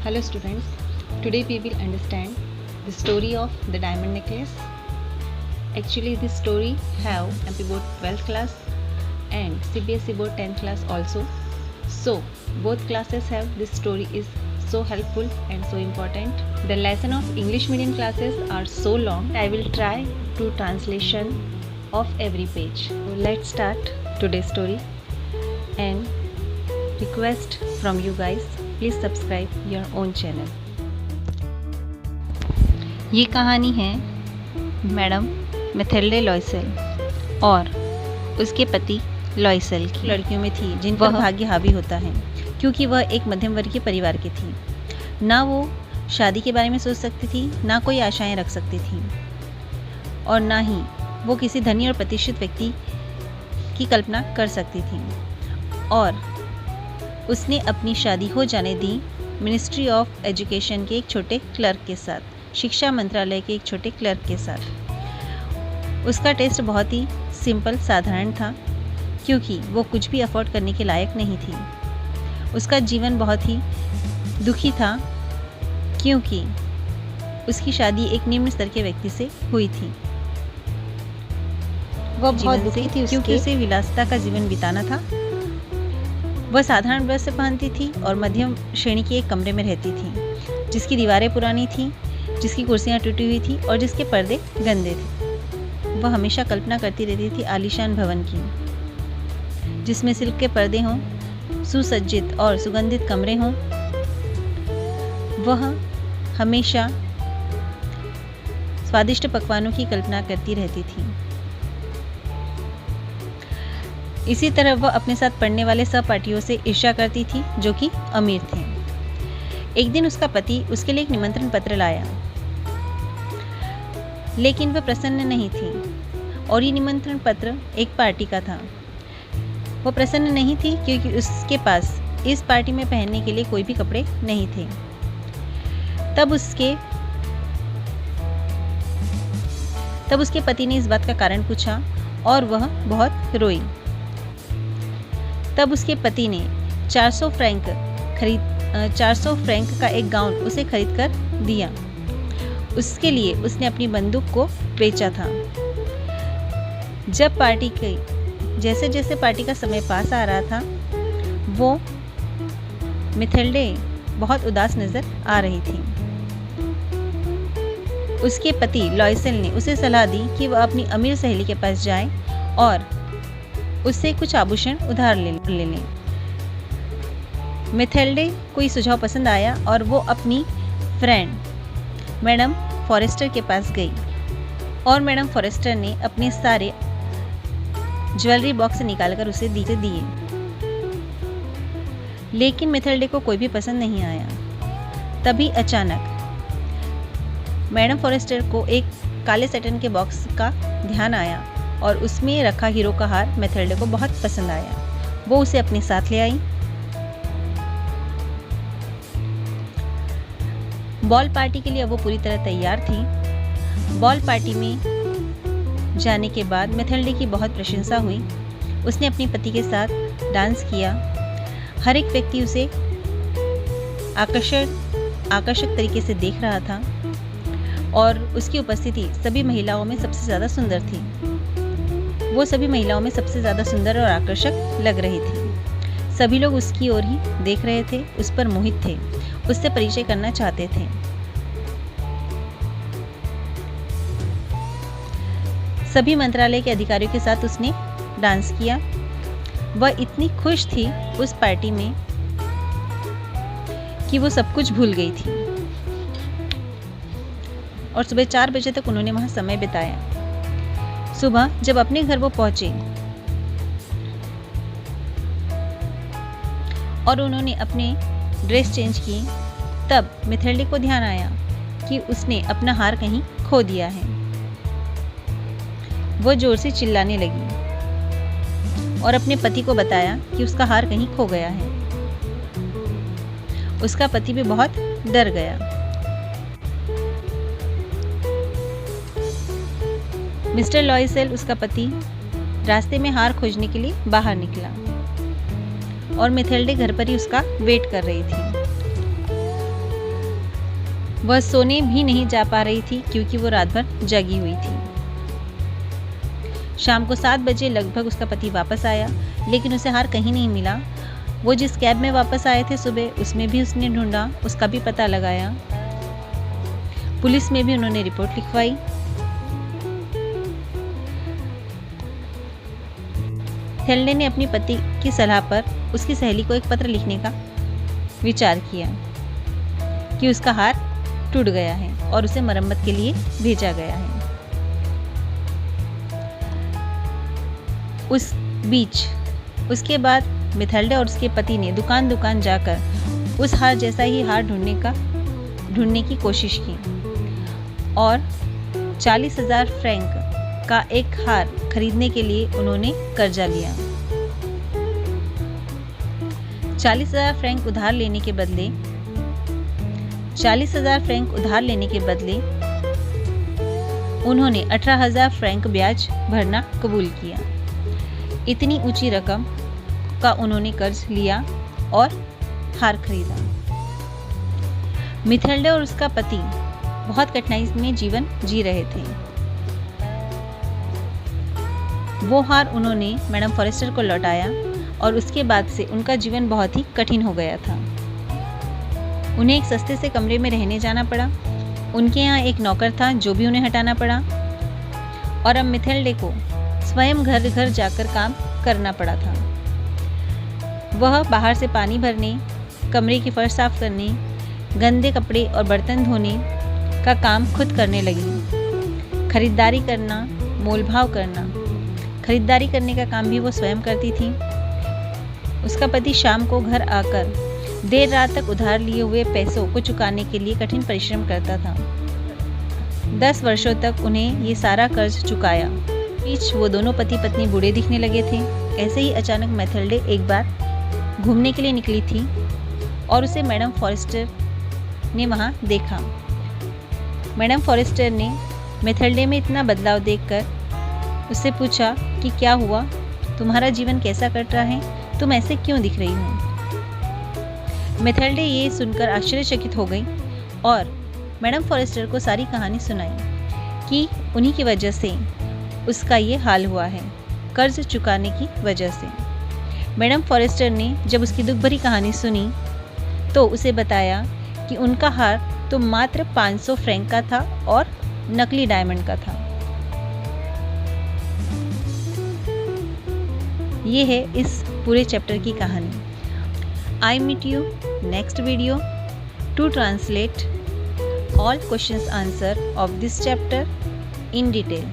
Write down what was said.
Hello students, today we will understand the story of the diamond necklace. Actually this story have MP board 12th class and CBSE board 10th class also. So both classes have this story is so helpful and so important. The lesson of English medium classes are so long. I will try to translation of every page. So let's start today's story and request from you guys, please subscribe your own channel. ये कहानी है madam Mathilde Loisel और उसके पति Loisel की लड़कियों में थी जिन पर भाग्य हावी होता है, क्योंकि वह एक मध्यम वर्गीय परिवार की थी। ना वो शादी के बारे में सोच सकती थी, ना कोई आशाएं रख सकती थी और ना ही वो किसी धनी और प्रतिष्ठित व्यक्ति की कल्पना कर सकती थी। और उसने अपनी शादी हो जाने दी मिनिस्ट्री ऑफ एजुकेशन के एक छोटे क्लर्क के साथ, शिक्षा मंत्रालय के एक छोटे क्लर्क के साथ। उसका टेस्ट बहुत ही सिंपल साधारण था, क्योंकि वो कुछ भी अफोर्ड करने के लायक नहीं थी। उसका जीवन बहुत ही दुखी था, क्योंकि उसकी शादी एक निम्न स्तर के व्यक्ति से हुई थी। वह बहुत दुखी थी क्योंकि उसे विलासिता का जीवन बिताना था। वह साधारण वस्त्र पहनती थी और मध्यम श्रेणी के एक कमरे में रहती थी, जिसकी दीवारें पुरानी थीं, जिसकी कुर्सियां टूटी हुई थी और जिसके पर्दे गंदे थे। वह हमेशा कल्पना करती रहती थी आलीशान भवन की, जिसमें सिल्क के पर्दे हों, सुसज्जित और सुगंधित कमरे हों। वह हमेशा स्वादिष्ट पकवानों की कल्पना करती रहती थी। इसी तरह वह अपने साथ पढ़ने वाले सहपाठियों से ईर्ष्या करती थी, जो कि अमीर थे। एक दिन उसका पति उसके लिए एक निमंत्रण पत्र लाया, लेकिन वह प्रसन्न नहीं थी और ये निमंत्रण पत्र एक पार्टी का था। वह प्रसन्न नहीं थी क्योंकि उसके पास इस पार्टी में पहनने के लिए कोई भी कपड़े नहीं थे। तब उसके पति ने इस बात का कारण पूछा और वह बहुत रोई। तब उसके पति ने 400 फ्रैंक का एक गाउन उसे खरीद कर दिया। उसके लिए उसने अपनी बंदूक को बेचा था। जैसे जैसे पार्टी का समय पास आ रहा था, वो मैथिल्डे बहुत उदास नजर आ रही थी। उसके पति लॉयसेल ने उसे सलाह दी कि वह अपनी अमीर सहेली के पास जाए और उससे कुछ आभूषण उधार ले लें। मैथिल्डे को ये सुझाव पसंद आया और वो अपनी फ्रेंड मैडम फॉरेस्टर के पास गई और मैडम फॉरेस्टर ने अपने सारे ज्वेलरी बॉक्स निकालकर उसे दिए। लेकिन मैथिल्डे को कोई भी पसंद नहीं आया। तभी अचानक मैडम फॉरेस्टर को एक काले सैटिन के बॉक्स का ध्यान आया और उसमें रखा हीरो का हार मैथिल्डे को बहुत पसंद आया। वो उसे अपने साथ ले आई। बॉल पार्टी के लिए वो पूरी तरह तैयार थी। बॉल पार्टी में जाने के बाद मैथिल्डे की बहुत प्रशंसा हुई। उसने अपने पति के साथ डांस किया। हर एक व्यक्ति उसे आकर्षक तरीके से देख रहा था और उसकी उपस्थिति सभी महिलाओं में सबसे ज़्यादा सुंदर थी। वो सभी महिलाओं में सबसे ज़्यादा सुंदर और आकर्षक लग रही थी। सभी लोग उसकी ओर ही देख रहे थे, उस पर मोहित थे, उससे परिचय करना चाहते थे। सभी मंत्रालय के अधिकारियों के साथ उसने डांस किया। वह इतनी खुश थी उस पार्टी में कि वो सब कुछ भूल गई थी और सुबह 4 बजे तक उन्होंने वहां समय बिताया। सुबह जब अपने घर वो पहुंचे और उन्होंने अपने ड्रेस चेंज की, तब मैथिल्डे को ध्यान आया कि उसने अपना हार कहीं खो दिया है। वो जोर से चिल्लाने लगी और अपने पति को बताया कि उसका हार कहीं खो गया है। उसका पति भी बहुत डर गया। मिस्टर लॉयसेल, उसका पति, रास्ते में हार खोजने के लिए बाहर निकला और मैथिल्डे घर पर ही उसका वेट कर रही थी। वह सोने भी नहीं जा पा रही थी क्योंकि वो रात भर जगी हुई थी। शाम को 7 बजे लगभग उसका पति वापस आया, लेकिन उसे हार कहीं नहीं मिला। वो जिस कैब में वापस आए थे सुबह, उसमें भी उसने ढूंढा, उसका भी पता लगाया। पुलिस में भी उन्होंने रिपोर्ट लिखवाई। थेल्डे ने अपनी पति की सलाह पर उसकी सहेली को एक पत्र लिखने का विचार किया कि उसका हार टूट गया है और उसे मरम्मत के लिए भेजा गया है। उस बीच उसके बाद मेथल्डे और उसके पति ने दुकान दुकान जाकर उस हार जैसा ही हार ढूंढने की कोशिश की और 40,000 फ्रैंक का एक हार खरीदने के लिए उन्होंने कर्जा लिया। 40,000 फ्रैंक उधार लेने के बदले उन्होंने 18,000 फ्रैंक ब्याज भरना कबूल किया। इतनी ऊंची रकम का उन्होंने कर्ज लिया और हार खरीदा। मेथल्डे और उसका पति बहुत कठिनाई में जीवन जी रहे थे। वो हार उन्होंने मैडम फॉरेस्टर को लौटाया और उसके बाद से उनका जीवन बहुत ही कठिन हो गया था। उन्हें एक सस्ते से कमरे में रहने जाना पड़ा। उनके यहाँ एक नौकर था जो भी उन्हें हटाना पड़ा और अब मेथल्डे को स्वयं घर घर जाकर काम करना पड़ा था। वह बाहर से पानी भरने, कमरे की फर्श साफ करने, गंदे कपड़े और बर्तन धोने का काम खुद करने लगी। खरीदारी करना, मोलभाव करना, खरीदारी करने का काम भी वो स्वयं करती थी। उसका पति शाम को घर आकर देर रात तक उधार लिए हुए पैसों को चुकाने के लिए कठिन परिश्रम करता था। 10 वर्षों तक उन्हें ये सारा कर्ज चुकाया। बीच वो दोनों पति पत्नी बूढ़े दिखने लगे थे। ऐसे ही अचानक मेथल्डे एक बार घूमने के लिए निकली थी और उसे मैडम फॉरेस्टर ने वहाँ देखा। मैडम फॉरेस्टर ने मेथल्डे में इतना बदलाव देखकर उससे पूछा कि क्या हुआ, तुम्हारा जीवन कैसा कट रहा है, तुम ऐसे क्यों दिख रही हो। मेथल्डे ये सुनकर आश्चर्यचकित हो गई और मैडम फॉरेस्टर को सारी कहानी सुनाई कि उन्हीं की वजह से उसका ये हाल हुआ है, कर्ज चुकाने की वजह से। मैडम फॉरेस्टर ने जब उसकी दुख भरी कहानी सुनी तो उसे बताया कि उनका हार तो मात्र 500 फ्रैंक का था और नकली डायमंड का था। ये है इस पूरे चैप्टर की कहानी। I meet you next video to translate all questions answer of this chapter in detail.